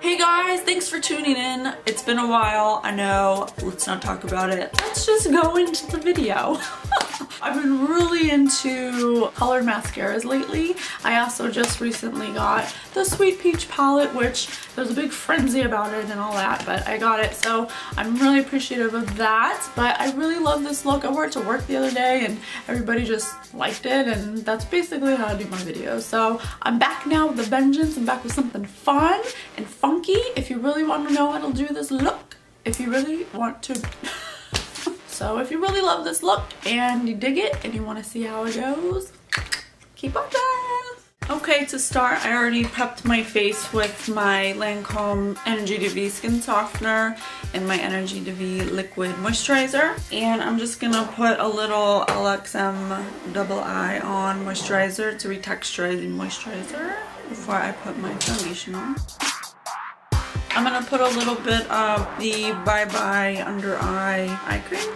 Hey guys, thanks for tuning in. It's been a while, I know. Let's not talk about it. Let's just go into the video. I've been really into colored mascaras lately. I also just recently got the Sweet Peach palette, which there's a big frenzy about it and all that, but I got it, so I'm really appreciative of that. But I really love this look. I wore it to work the other day and everybody just liked it, and that's basically how I do my videos. So I'm back now with a vengeance. I'm back with something fun and funky. If you really want to know how to do this look, if you really want to so if you really love this look and you dig it and you want to see how it goes, keep watching. Okay, to start, I already prepped my face with my Lancome Energie de Skin Softener and my Energie de Liquid Moisturizer. And I'm just gonna put a little NXMI on moisturizer. It's a retexturizing moisturizer before I put my foundation on. I'm gonna put a little bit of the Bye Bye Under Eye cream.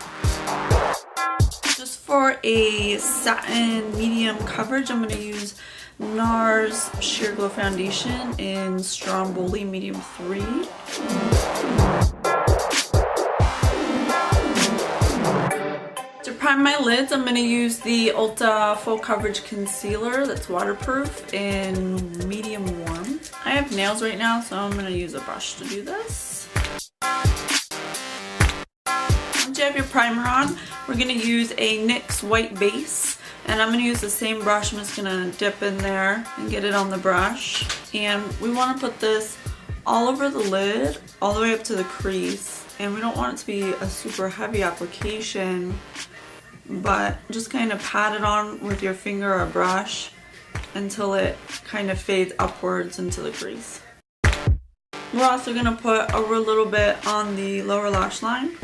Just for a satin medium coverage, I'm gonna use NARS Sheer Glow Foundation in Stromboli Medium 3. To prime my lids, I'm gonna use the ULTA Full Coverage Concealer that's waterproof in Medium Warm. I have nails right now, so I'm gonna use a brush to do this. Once you have your primer on, we're gonna use a NYX white base, and I'm gonna use the same brush. I'm just gonna dip in there and get it on the brush. And we wanna put this all over the lid, all the way up to the crease. And we don't want it to be a super heavy application, but just kind of pat it on with your finger or brush until it kind of fades upwards into the crease. We're also going to put a little bit on the lower lash line.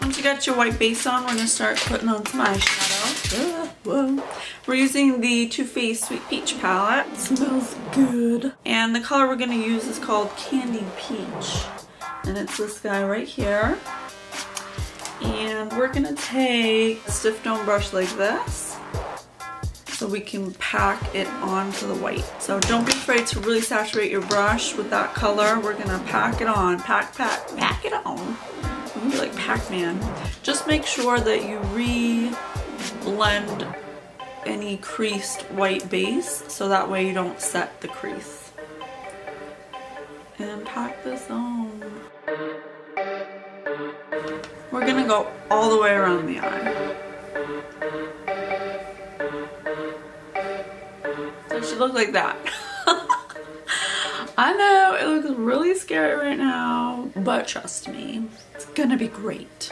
Once you got your white base on, we're going to start putting on some eyeshadow. Whoa. We're using the Too Faced Sweet Peach palette. It smells good. And the color we're going to use is called Candied Peach. And it's this guy right here. And we're gonna take a stiff dome brush like this so we can pack it onto the white. So don't be afraid to really saturate your brush with that color. We're gonna pack it on, pack it on. We're gonna be like Pac-Man. Just make sure that you re-blend any creased white base so that way you don't set the crease. And pack this on. We're gonna go all the way around the eye. So it should look like that. I know, it looks really scary right now, but trust me, it's gonna be great.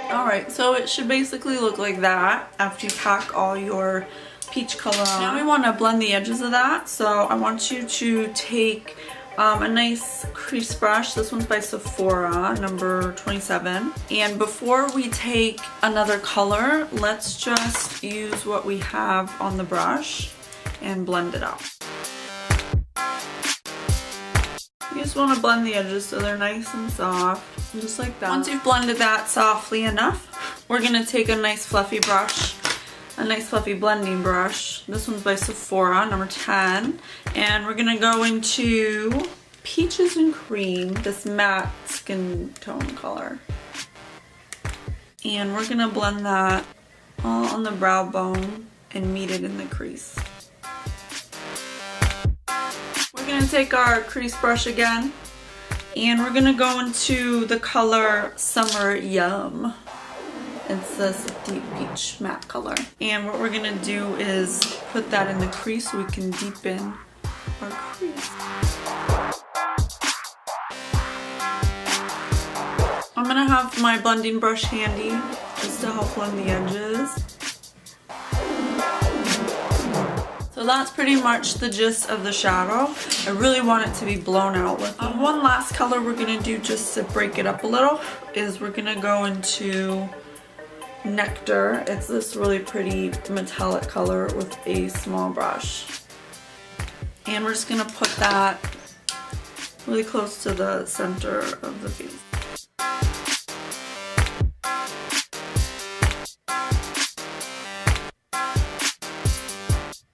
Alright, so it should basically look like that after you pack all your peach color on. Now we want to blend the edges of that, so I want you to take a nice crease brush. This one's by Sephora, number 27. And before we take another color, let's just use what we have on the brush and blend it out. You just want to blend the edges so they're nice and soft, just like that. Once you've blended that softly enough, we're going to take a nice fluffy brush, a nice fluffy blending brush. This one's by Sephora, number 10. And we're gonna go into Peaches and Cream, this matte skin tone color. And we're gonna blend that all on the brow bone and meet it in the crease. We're gonna take our crease brush again, and we're gonna go into the color Summer Yum. It's this deep peach matte color. And what we're gonna do is put that in the crease so we can deepen our crease. I'm gonna have my blending brush handy just to help blend the edges. So that's pretty much the gist of the shadow. I really want it to be blown out with. One last color we're gonna do just to break it up a little is we're gonna go into Nectar. It's this really pretty metallic color with a small brush. And we're just gonna put that really close to the center of the face.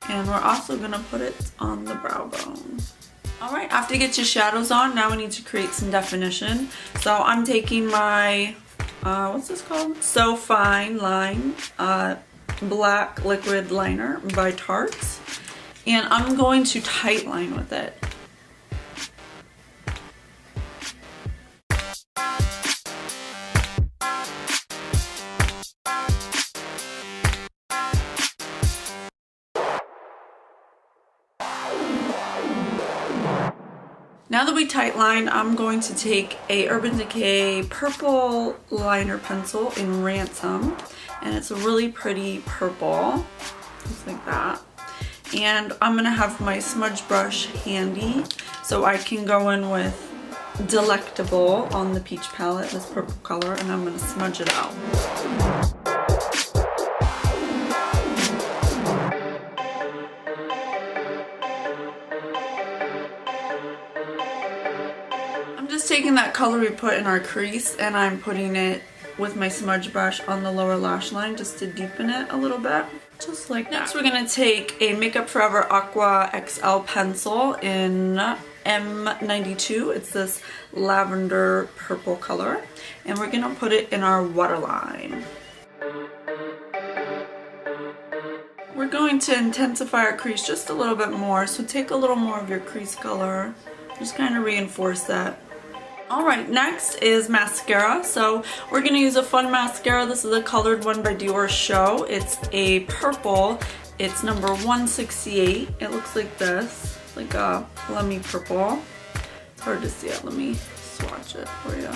And we're also gonna put it on the brow bone. Alright, after you get your shadows on, now we need to create some definition. So I'm taking my, what's this called? So Fine Line Black Liquid Liner by Tarte. And I'm going to tight line with it. Now that we tight line, I'm going to take a Urban Decay purple liner pencil in Ransom, and it's a really pretty purple, just like that. And I'm gonna have my smudge brush handy so I can go in with Delectable on the peach palette, this purple color, and I'm gonna smudge it out. Taking that color we put in our crease and I'm putting it with my smudge brush on the lower lash line just to deepen it a little bit, just like that. Next we're going to take a Makeup Forever Aqua XL pencil in M92. It's this lavender purple color, and we're going to put it in our waterline. We're going to intensify our crease just a little bit more, so take a little more of your crease color, just kind of reinforce that. Alright, next is mascara. So we're going to use a fun mascara. This is a colored one by Dior Show. It's a purple. It's number 168. It looks like this, like a plummy purple. It's hard to see it. Let me swatch it for you.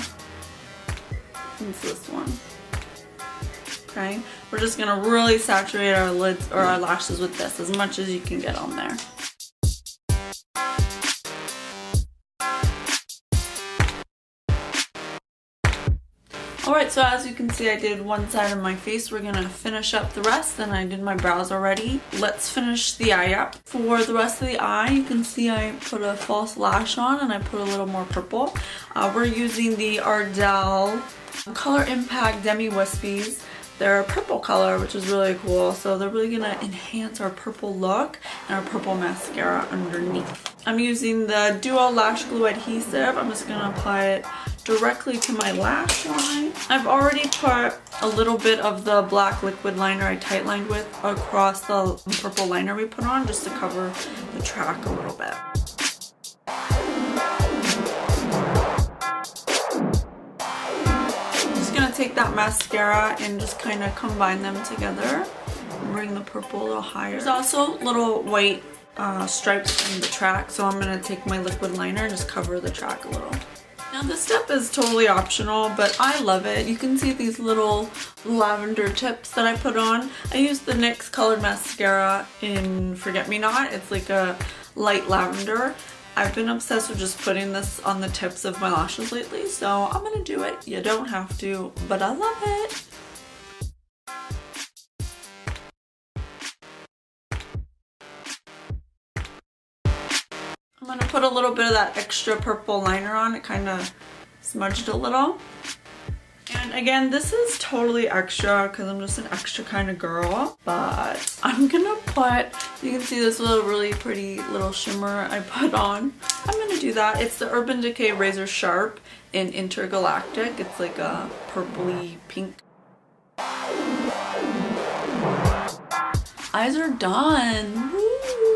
It's this one. Okay, we're just going to really saturate our lids or our lashes with this as much as you can get on there. Alright, so as you can see, I did one side of my face. We're going to finish up the rest, and I did my brows already. Let's finish the eye up. For the rest of the eye, you can see I put a false lash on and I put a little more purple. We're using the Ardell Color Impact Demi Wispies. They're a purple color, which is really cool. So they're really going to enhance our purple look and our purple mascara underneath. I'm using the Duo Lash Glue Adhesive. I'm just going to apply it directly to my lash line. I've already put a little bit of the black liquid liner I tight lined with across the purple liner we put on, just to cover the track a little bit. Just gonna take that mascara and just kind of combine them together and bring the purple a little higher. There's also little white stripes in the track, so I'm gonna take my liquid liner and just cover the track a little. Now this step is totally optional, but I love it. You can see these little lavender tips that I put on. I used the NYX colored mascara in Forget Me Not. It's like a light lavender. I've been obsessed with just putting this on the tips of my lashes lately, so I'm gonna do it. You don't have to, but I love it. I'm going to put a little bit of that extra purple liner on. It kind of smudged a little. And again, this is totally extra because I'm just an extra kind of girl. But I'm going to put, you can see this little really pretty little shimmer I put on. I'm going to do that. It's the Urban Decay Razor Sharp in Intergalactic. It's like a purpley pink. Eyes are done. Woo!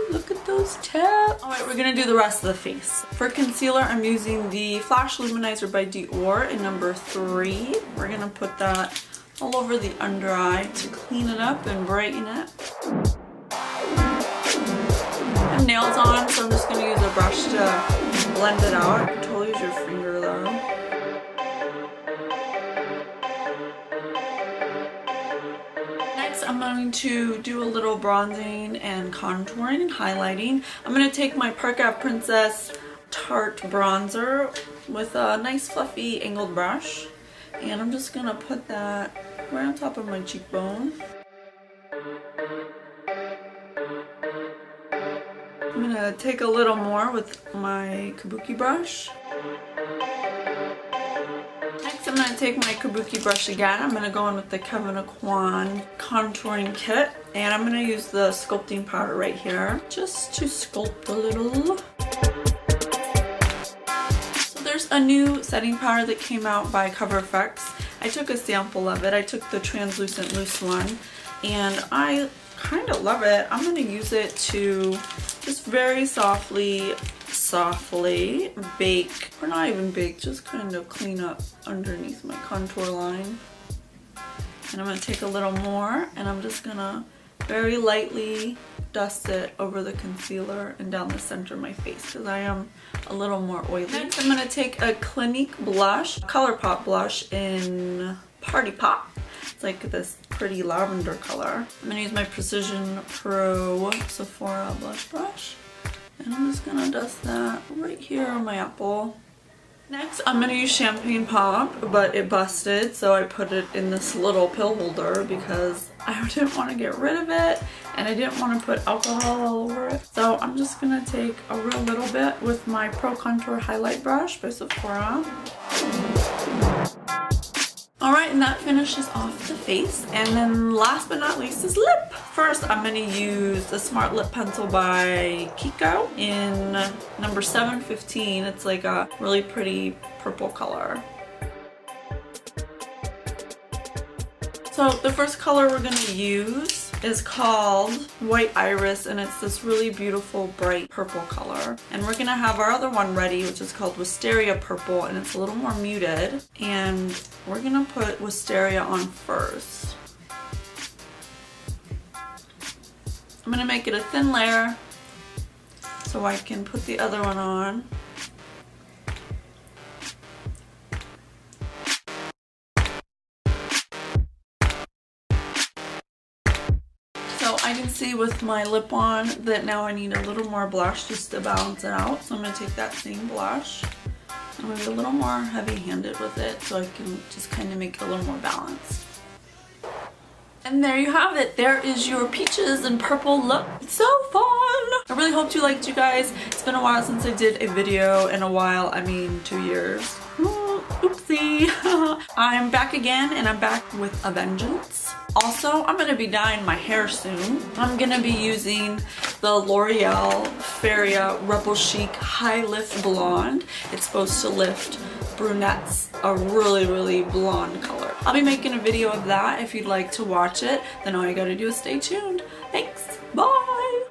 Look at those tips. Alright, we're gonna do the rest of the face. For concealer, I'm using the Flash Luminizer by Dior in number 3. We're gonna put that all over the under eye to clean it up and brighten it. I have nails on, so I'm just gonna use a brush to blend it out. You can totally use your finger though. I'm going to do a little bronzing and contouring and highlighting. I'm going to take my Park Ave Princess Tarte bronzer with a nice fluffy angled brush, and I'm just going to put that right on top of my cheekbone. I'm gonna take a little more with my kabuki brush. Next, I'm gonna take my kabuki brush again. I'm gonna go in with the Kevyn aucoin contouring kit, and I'm gonna use the sculpting powder right here just to sculpt a little. So there's a new setting powder that came out by Cover FX. I took a sample of it. I took the translucent loose one, and I kind of love it. I'm gonna use it to just very softly bake, or not even bake, just kind of clean up underneath my contour line. And I'm gonna take a little more, and I'm just gonna very lightly dust it over the concealer and down the center of my face because I am a little more oily. Next, I'm gonna take a Clinique blush, ColourPop blush in Party Pop. It's like this pretty lavender color. I'm gonna use my Precision Pro Sephora blush brush, and I'm just gonna dust that right here on my apple. Next, I'm gonna use Champagne Pop, but it busted, so I put it in this little pill holder because I didn't want to get rid of it, and I didn't want to put alcohol all over it. So I'm just gonna take a real little bit with my Pro Contour Highlight Brush by Sephora. Alright, and that finishes off the face. And then last but not least is lip. First, I'm going to use the Smart Lip Pencil by Kiko in number 715. It's like a really pretty purple color. So the first color we're going to use is called White Iris, and it's this really beautiful bright purple color. And we're gonna have our other one ready, which is called Wisteria Purple, and it's a little more muted. And we're gonna put Wisteria on first. I'm gonna make it a thin layer so I can put the other one on. I can see with my lip on that now I need a little more blush just to balance it out. So I'm going to take that same blush. I'm going to be a little more heavy-handed with it so I can just kind of make it a little more balanced. And there you have it. There is your peaches and purple look. It's so fun! I really hope you liked, you guys. It's been a while since I did a video. In a while, I mean 2 years. Oopsie. I'm back again, and I'm back with a vengeance. Also, I'm going to be dyeing my hair soon. I'm going to be using the L'Oreal Feria Rebel Chic High Lift Blonde. It's supposed to lift brunettes a really blonde color. I'll be making a video of that. If you'd like to watch it, then all you gotta do is stay tuned. Thanks. Bye.